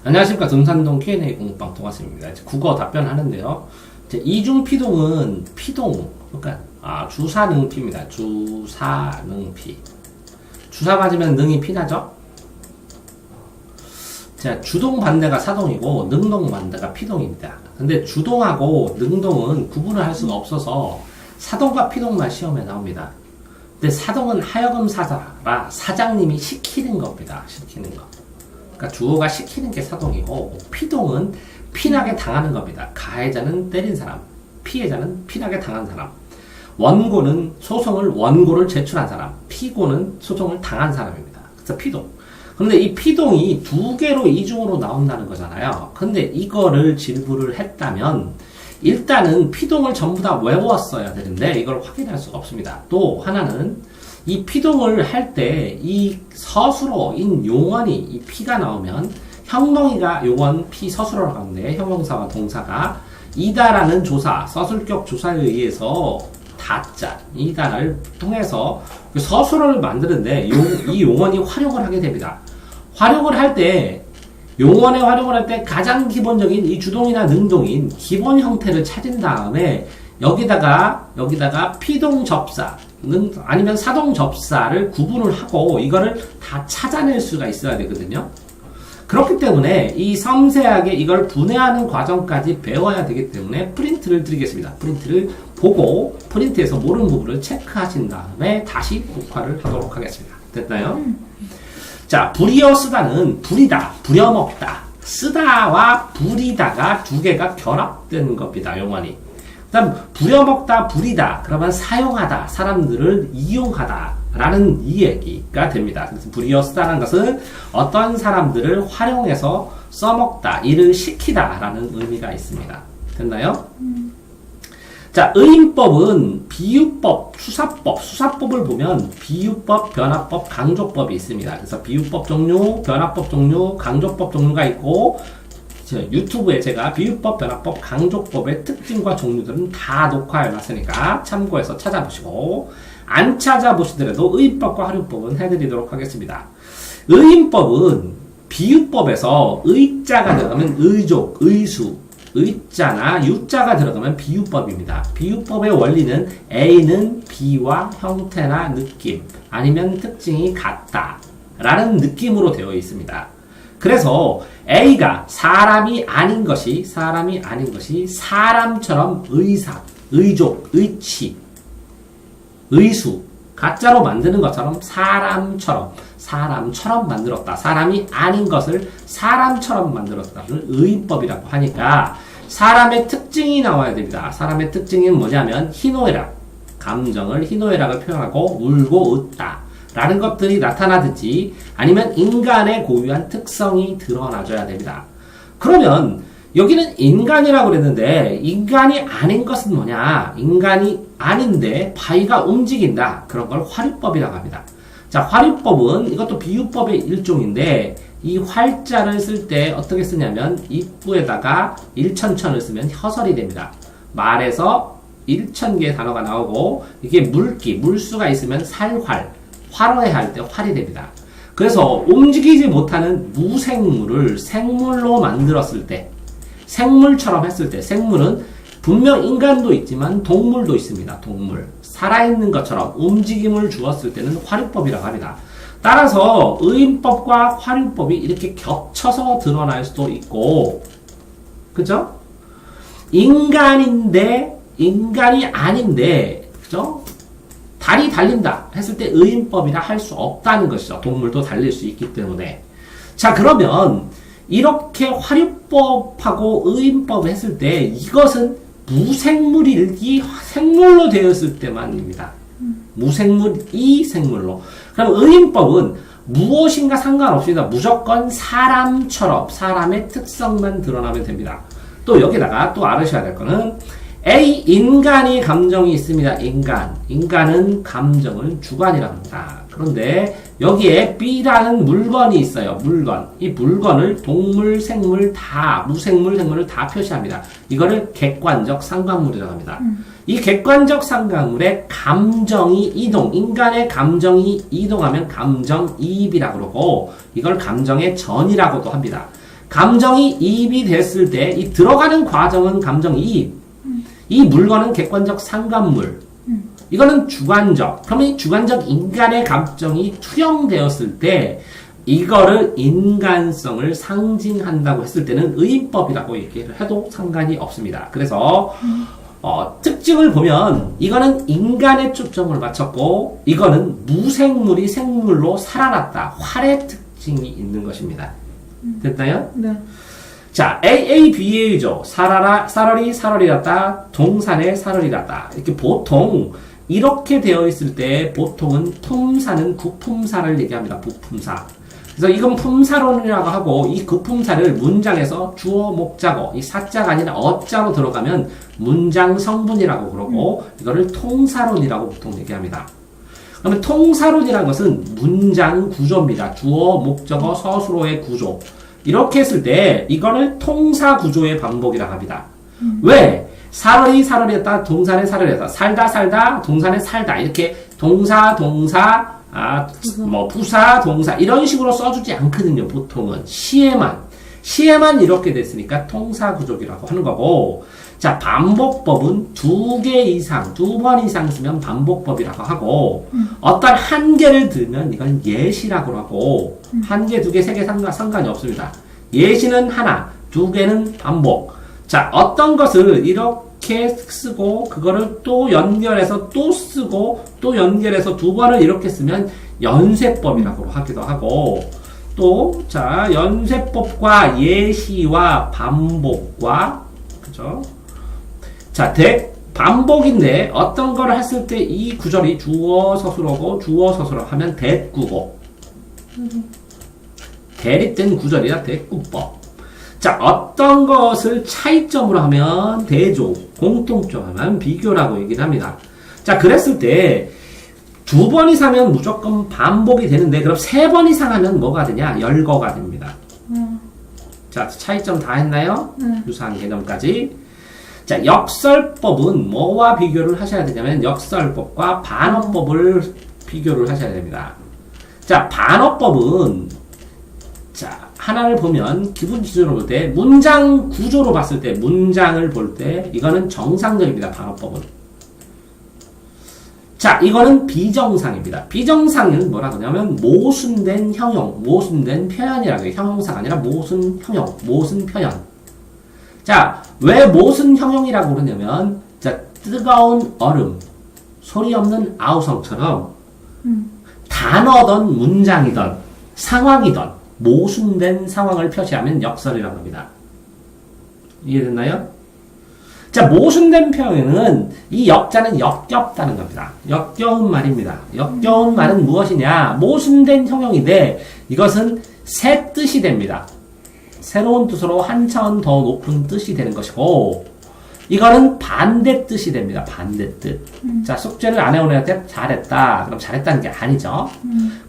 안녕하십니까. 등산동 Q&A 공부방 동아쌤입니다. 국어 답변하는데요. 이중피동은 피동, 그러니까 주사능피입니다. 주사능피. 주사 맞으면 능이 피나죠? 자, 주동 반대가 사동이고 능동 반대가 피동입니다. 근데 주동하고 능동은 구분을 할 수가 없어서 사동과 피동만 시험에 나옵니다. 근데 사동은 하여금 사자라 사장님이 시키는 겁니다. 시키는 거. 그러니까 주어가 시키는 게 사동이고, 피동은 피나게 당하는 겁니다. 가해자는 때린 사람, 피해자는 피나게 당한 사람. 원고는 원고를 제출한 사람, 피고는 소송을 당한 사람입니다. 그래서 피동. 그런데 이 피동이 두 개로 이중으로 나온다는 거잖아요. 근데 이거를 질부를 했다면 일단은 피동을 전부 다 외웠어야 되는데 이걸 확인할 수가 없습니다. 또 하나는 이 피동을 할 때 이 서술어인 용언이 이 피가 나오면 형용이가 용언 피 서술어라고 하는데 형용사와 동사가 이다라는 조사, 서술격 조사에 의해서 다자, 이다를 통해서 서술어를 만드는데 이 용언이 활용을 하게 됩니다. 활용을 할 때 용언에 활용을 할 때 가장 기본적인 이 주동이나 능동인 기본 형태를 찾은 다음에 여기다가 피동 접사 아니면 사동 접사를 구분을 하고 이거를 다 찾아낼 수가 있어야 되거든요. 그렇기 때문에 이 섬세하게 이걸 분해하는 과정까지 배워야 되기 때문에 프린트를 드리겠습니다. 프린트를 보고 프린트에서 모르는 부분을 체크하신 다음에 다시 녹화를 하도록 하겠습니다. 됐나요? 자, 부리어 쓰다는 부리다, 부려먹다, 쓰다와 부리다가 두 개가 결합된 겁니다. 용언이. 그다음 부려먹다, 부리다 그러면 사용하다, 사람들을 이용하다 라는 이 얘기가 됩니다. 그래서 부리어 쓰다는 것은 어떤 사람들을 활용해서 써먹다, 일을 시키다 라는 의미가 있습니다. 됐나요? 자, 의인법은 비유법, 수사법을 보면 비유법, 변화법, 강조법이 있습니다. 그래서 비유법 종류, 변화법 종류, 강조법 종류가 있고 유튜브에 제가 비유법, 변화법, 강조법의 특징과 종류들은 다 녹화해 놨으니까 참고해서 찾아보시고 안 찾아보시더라도 의인법과 활용법은 해드리도록 하겠습니다. 의인법은 비유법에서 의자가 들어가면 의족, 의수, 의자나 유자가 들어가면 비유법입니다. 비유법의 원리는 A는 B와 형태나 느낌 아니면 특징이 같다 라는 느낌으로 되어 있습니다. 그래서 A가 사람이 아닌 것이 사람처럼 의사, 의족, 의치, 의수, 가짜로 만드는 것처럼 사람처럼 만들었다. 사람이 아닌 것을 사람처럼 만들었다는 의인법이라고 하니까 사람의 특징이 나와야 됩니다. 사람의 특징은 뭐냐면 희노애락, 감정을 희노애락을 표현하고 울고 웃다 라는 것들이 나타나든지 아니면 인간의 고유한 특성이 드러나줘야 됩니다. 그러면 여기는 인간이라고 그랬는데 인간이 아닌 것은 뭐냐? 인간이 아닌데 바위가 움직인다. 그런 걸 화류법이라고 합니다. 자, 화류법은 이것도 비유법의 일종인데 이 활자를 쓸 때 어떻게 쓰냐면 입구에다가 일천천을 쓰면 혀설이 됩니다. 말에서 1000개의 단어가 나오고 이게 물수가 있으면 살활, 활어야 때 활이 됩니다. 그래서 움직이지 못하는 무생물을 생물로 만들었을 때 생물처럼 했을 때 생물은 분명 인간도 있지만 동물도 있습니다. 동물. 살아있는 것처럼 움직임을 주었을 때는 화류법이라고 합니다. 따라서 의인법과 화류법이 이렇게 겹쳐서 드러날 수도 있고 그죠? 인간인데 인간이 아닌데 그죠? 달이 달린다 했을 때 의인법이라 할 수 없다는 것이죠. 동물도 달릴 수 있기 때문에. 자, 그러면 이렇게 화류법하고 의인법 했을 때 이것은 무생물일기 생물로 되었을 때만입니다. 무생물이 생물로. 그럼 의인법은 무엇인가 상관없습니다. 무조건 사람처럼 사람의 특성만 드러나면 됩니다. 또 여기다가 또 알으셔야 될 거는 A. 인간이 감정이 있습니다. 인간은 감정을 주관이라고 합니다. 그런데 여기에 B라는 물건이 있어요. 이 물건을 동물, 생물 다, 무생물, 생물을 다 표시합니다. 이거를 객관적 상관물이라고 합니다. 이 객관적 상관물의 감정이 이동, 인간의 감정이 이동하면 감정이입이라고 그러고 이걸 감정의 전이라고도 합니다. 감정이 이입이 됐을 때 이 들어가는 과정은 감정이입. 이 물건은 객관적 상관물. 이거는 주관적. 그러면 이 주관적 인간의 감정이 투영되었을 때 이거를 인간성을 상징한다고 했을 때는 의인법이라고 얘기를 해도 상관이 없습니다. 그래서 특징을 보면 이거는 인간의 초점을 맞췄고 이거는 무생물이 생물로 살아났다. 활의 특징이 있는 것입니다. 됐나요? 네. 자, AABA죠. 사러리랐다. 동산에 사러리랐다. 이렇게 보통 이렇게 되어 있을 때 보통은 품사는 구품사를 얘기합니다. 부품사. 그래서 이건 품사론이라고 하고 이 구품사를 문장에서 주어, 목자고 이 사자가 아니라 어자로 들어가면 문장 성분이라고 그러고 이거를 통사론이라고 보통 얘기합니다. 그러면 통사론이라는 것은 문장 구조입니다. 주어, 목적어, 서술어의 구조. 이렇게 했을 때 이거를 통사 구조의 반복이라고 합니다. 왜? 사러리였다. 동산에 사러리였다. 살다. 동산에 살다. 이렇게 동사, 부사, 동사 이런 식으로 써주지 않거든요. 보통은 시에만 이렇게 됐으니까 통사 구조라고 하는 거고. 자, 반복법은 두 번 이상 쓰면 반복법이라고 하고 어떤 한 개를 들면 이건 예시라고 하고 한 개, 두 개, 세 개 상관이 없습니다. 예시는 하나, 두 개는 반복. 자, 어떤 것을 이렇게 쓰고 그거를 또 연결해서 또 쓰고 또 연결해서 두 번을 이렇게 쓰면 연쇄법이라고 하기도 하고 또 자, 연쇄법과 예시와 반복과 그죠? 자, 반복인데 어떤 거를 했을 때 이 구절이 주어 서술어고 주어 서술어 하면 대꾸고 대립된 구절이라 대꾸법. 자, 어떤 것을 차이점으로 하면 대조, 공통점 하면 비교라고 얘기를 합니다. 자, 그랬을 때 두 번 이상은 무조건 반복이 되는데 그럼 세 번 이상 하면 뭐가 되냐? 열거가 됩니다. 자, 차이점 다 했나요? 유사한 개념까지. 자, 역설법은 뭐와 비교를 하셔야 되냐면 역설법과 반어법을 비교를 하셔야 됩니다. 자, 반어법은 자, 하나를 보면 기본 기준으로 볼 때 문장 구조로 봤을 때 문장을 볼 때 이거는 정상적입니다. 반어법은. 자, 이거는 비정상입니다. 비정상은 뭐라고 하냐면 모순된 형용, 모순된 표현이라고 해요. 형용사가 아니라 모순 형용, 모순 표현. 자, 왜 모순 형용이라고 그러냐면 자, 뜨거운 얼음, 소리 없는 아우성처럼 단어든 문장이든 상황이든 모순된 상황을 표시하면 역설이라고 합니다. 이해됐나요? 자, 모순된 표현은 이 역자는 역겹다는 겁니다. 역겨운 말입니다. 역겨운 말은 무엇이냐? 모순된 형용인데 이것은 새 뜻이 됩니다. 새로운 뜻으로 한 차원 더 높은 뜻이 되는 것이고 이거는 반대 뜻이 됩니다. 반대 뜻. 자, 숙제를 안 해온 애한테 잘했다. 그럼 잘했다는 게 아니죠.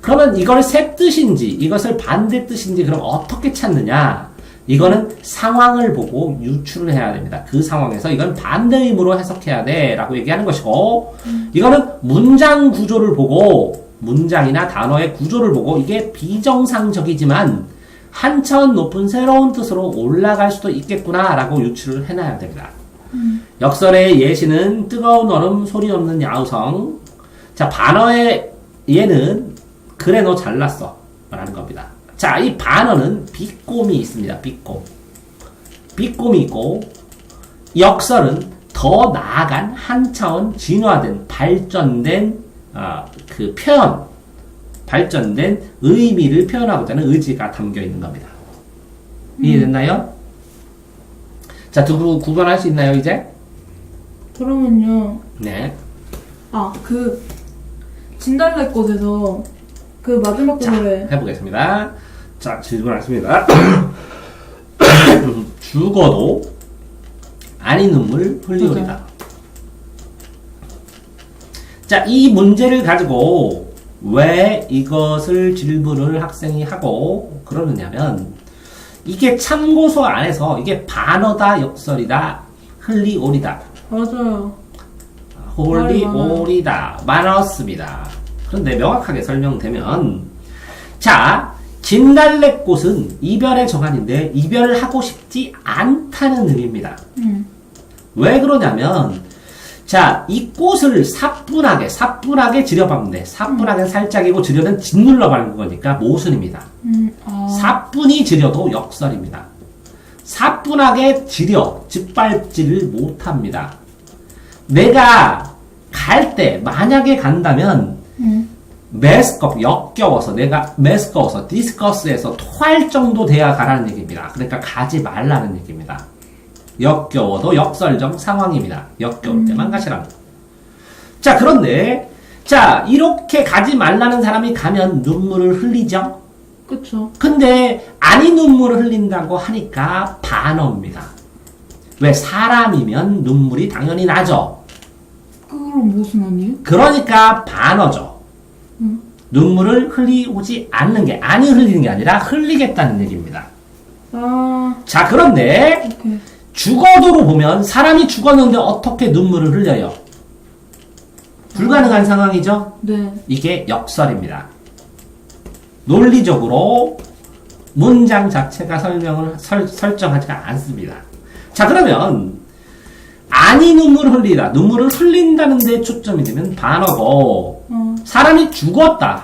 그러면 이걸 새 뜻인지 이것을 반대 뜻인지 그럼 어떻게 찾느냐? 이거는 상황을 보고 유추를 해야 됩니다. 그 상황에서 이건 반대 의미로 해석해야 돼 라고 얘기하는 것이고 이거는 문장 구조를 보고 문장이나 단어의 구조를 보고 이게 비정상적이지만 한 차원 높은 새로운 뜻으로 올라갈 수도 있겠구나 라고 유추를 해놔야 됩니다. 역설의 예시는 뜨거운 얼음 소리 없는 야우성. 자, 반어의 얘는 그래 너 잘났어 라는 겁니다. 자, 이 반어는 비꼼이 있습니다. 비꼼이 있고 역설은 더 나아간 한 차원 진화된 발전된 그 표현 발전된 의미를 표현하고자 하는 의지가 담겨 있는 겁니다. 이해됐나요? 자, 두부 구분할 수 있나요, 이제? 그러면요. 네. 그 진달래 꽃에서 그 마지막 자, 구절에 해보겠습니다. 자, 질문하겠습니다. 죽어도 아니 눈물 흘리오리다. 자, 이 문제를 가지고 왜 이것을 질문을 학생이 하고 그러느냐면 이게 참고서 안에서 이게 반어다 역설이다 흘리오리다 맞아요. 홀리오리다 많았습니다. 그런데 명확하게 설명되면 자, 진달래꽃은 이별의 정한인데 이별을 하고 싶지 않다는 의미입니다. 왜 그러냐면 자, 이 꽃을 사뿐하게 지려박으면 돼. 사뿐하게 살짝이고 지려는 짓눌러 밟는 거니까 모순입니다. 사뿐히 지려도 역설입니다. 사뿐하게 지려 짓밟지를 못합니다. 내가 갈 때 만약에 간다면 역겨워서 내가 메스꺼워서 디스커스에서 토할 정도 돼야 가라는 얘기입니다. 그러니까 가지 말라는 얘기입니다. 역겨워도 역설적 상황입니다. 역겨울 때만 가시라는 거. 자, 그런데 자, 이렇게 가지 말라는 사람이 가면 눈물을 흘리죠? 그쵸. 근데 아니 눈물을 흘린다고 하니까 반어입니다. 왜? 사람이면 눈물이 당연히 나죠. 그럼 무슨 아니에요? 그러니까 반어죠. 눈물을 흘리지 않는 게 아니 흘리는 게 아니라 흘리겠다는 얘기입니다. 자, 그런데 오케이. 죽어도로 보면 사람이 죽었는데 어떻게 눈물을 흘려요? 불가능한 상황이죠? 네. 이게 역설입니다. 논리적으로 문장 자체가 설정하지가 않습니다. 자, 그러면 아니 눈물을 흘리다. 눈물을 흘린다는 데 초점이 되면 반어고 사람이 죽었다.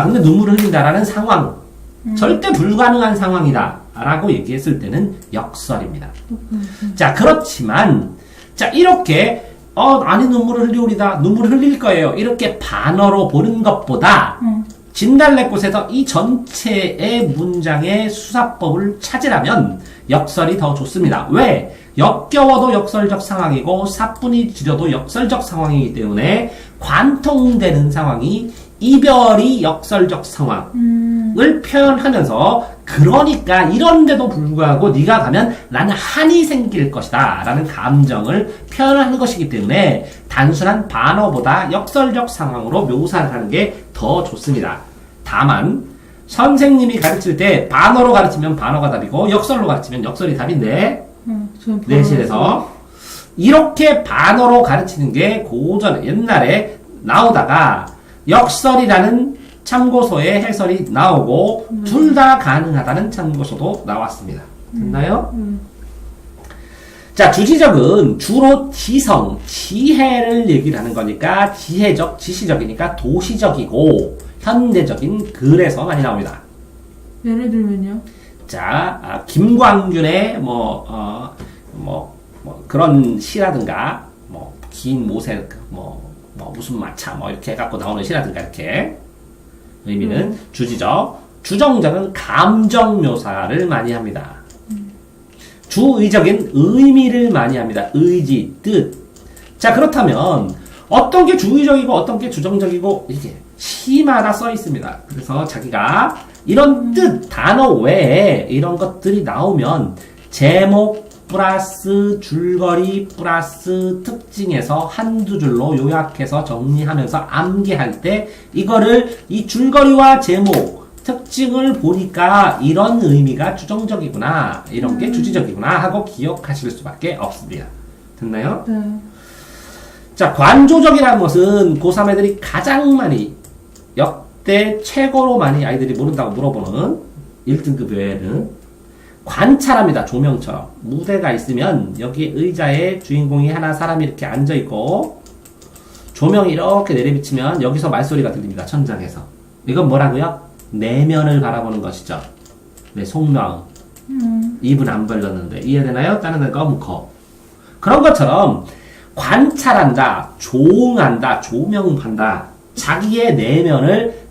근데 눈물을 흘린다라는 상황. 절대 불가능한 상황이다. 라고 얘기했을 때는 역설입니다. 자, 그렇지만 자, 이렇게 아니 눈물을 흘리오리다. 눈물을 흘릴 거예요. 이렇게 반어로 보는 것보다 진달래꽃에서 이 전체의 문장의 수사법을 찾으라면 역설이 더 좋습니다. 왜? 역겨워도 역설적 상황이고 사뿐히 지려도 역설적 상황이기 때문에 관통되는 상황이 이별이 역설적 상황을 표현하면서 그러니까 이런데도 불구하고 네가 가면 나는 한이 생길 것이다 라는 감정을 표현하는 것이기 때문에 단순한 반어보다 역설적 상황으로 묘사를 하는 게 더 좋습니다. 다만 선생님이 가르칠 때 반어로 가르치면 반어가 답이고 역설로 가르치면 역설이 답인데 내실에서 이렇게 반어로 가르치는 게 고전에 옛날에 나오다가 역설이라는 참고서에 해설이 나오고 둘 다 가능하다는 참고서도 나왔습니다. 됐나요? 자, 주지적은 주로 지성, 지혜를 얘기를 하는 거니까 지혜적, 지시적이니까 도시적이고 현대적인 글에서 많이 나옵니다. 예를 들면요? 자, 김광균의 그런 시라든가 긴 모세 무슨 마차 이렇게 해갖고 나오는 시라든가 이렇게 의미는 주지적, 주정적은 감정 묘사를 많이 합니다. 주의적인 의미를 많이 합니다. 의지, 뜻. 자, 그렇다면 어떤 게 주의적이고 어떤 게 주정적이고 이게 시마다 써 있습니다. 그래서 자기가 이런 뜻, 단어 외에 이런 것들이 나오면 제목 플러스 줄거리 플러스 특징에서 한두 줄로 요약해서 정리하면서 암기할 때 이거를 이 줄거리와 제목 특징을 보니까 이런 의미가 주정적이구나 이런 게 주지적이구나 하고 기억하실 수밖에 없습니다. 됐나요? 네. 자, 관조적이라는 것은 고3 애들이 가장 많이 역대 최고로 많이 아이들이 모른다고 물어보는 1등급 외에는 관찰합니다. 조명처럼 무대가 있으면 여기 의자에 주인공이 하나 사람이 이렇게 앉아있고 조명이 이렇게 내려비치면 여기서 말소리가 들립니다. 천장에서. 이건 뭐라고요? 내면을 바라보는 것이죠. 네, 속마음. 입은 안 벌렸는데 이해되나요? 다른 애가 검고 그런 것처럼 관찰한다, 조응한다, 조명한다. 자기의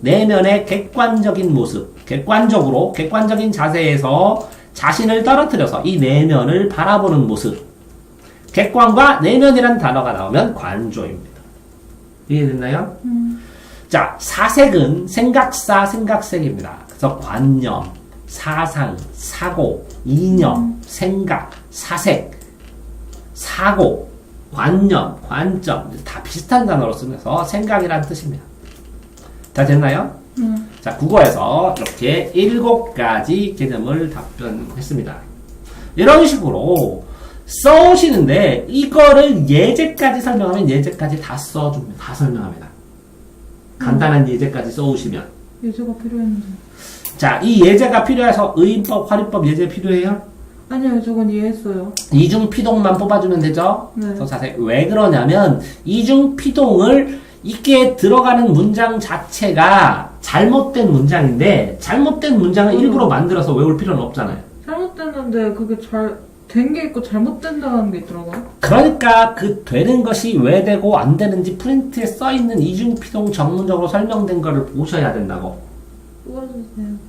내면의 객관적인 모습, 객관적인 자세에서 자신을 떨어뜨려서 이 내면을 바라보는 모습. 객관과 내면이라는 단어가 나오면 관조입니다. 이해됐나요? 자, 사색은 생각사, 생각색입니다. 그래서 관념, 사상, 사고, 이념, 생각, 사색, 사고, 관념, 관점 다 비슷한 단어로 쓰면서 생각이라는 뜻입니다. 다 됐나요? 자, 국어에서 이렇게 7가지 개념을 답변했습니다. 이런 식으로 써오시는데 이거를 예제까지 설명하면 예제까지 다 써줍니다. 다 설명합니다. 간단한 예제까지 써오시면 예제가 필요했는데 자, 이 예제가 필요해서 의인법, 활용법 예제 필요해요? 아니요, 저건 이해했어요. 이중 피동만 뽑아주면 되죠? 네. 더 자세히. 왜 그러냐면, 이중 피동을 이게 들어가는 문장 자체가 잘못된 문장인데, 잘못된 문장을 일부러 만들어서 외울 필요는 없잖아요. 잘못됐는데 그게 된 게 있고 잘못된다는 게 있더라고요. 그러니까 그 되는 것이 왜 되고 안 되는지 프린트에 써있는 이중 피동 전문적으로 설명된 거를 보셔야 된다고. 뽑아주세요.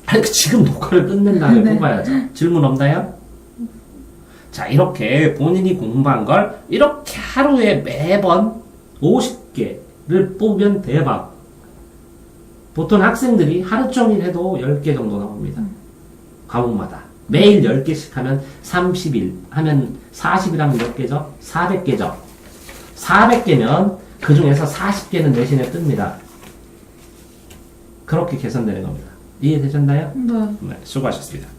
아니, 지금 녹화를 끝낸 다음에 네. 뽑아야죠. 질문 없나요? 자, 이렇게 본인이 공부한 걸 이렇게 하루에 매번 50개를 뽑으면 대박. 보통 학생들이 하루 종일 해도 10개 정도 나옵니다. 과목마다. 매일 10개씩 하면 30일, 하면 40일 하면 몇 개죠? 400개죠. 400개면 그 중에서 40개는 내신에 뜹니다. 그렇게 개선되는 겁니다. 이해되셨나요? 네. 네, 수고하셨습니다.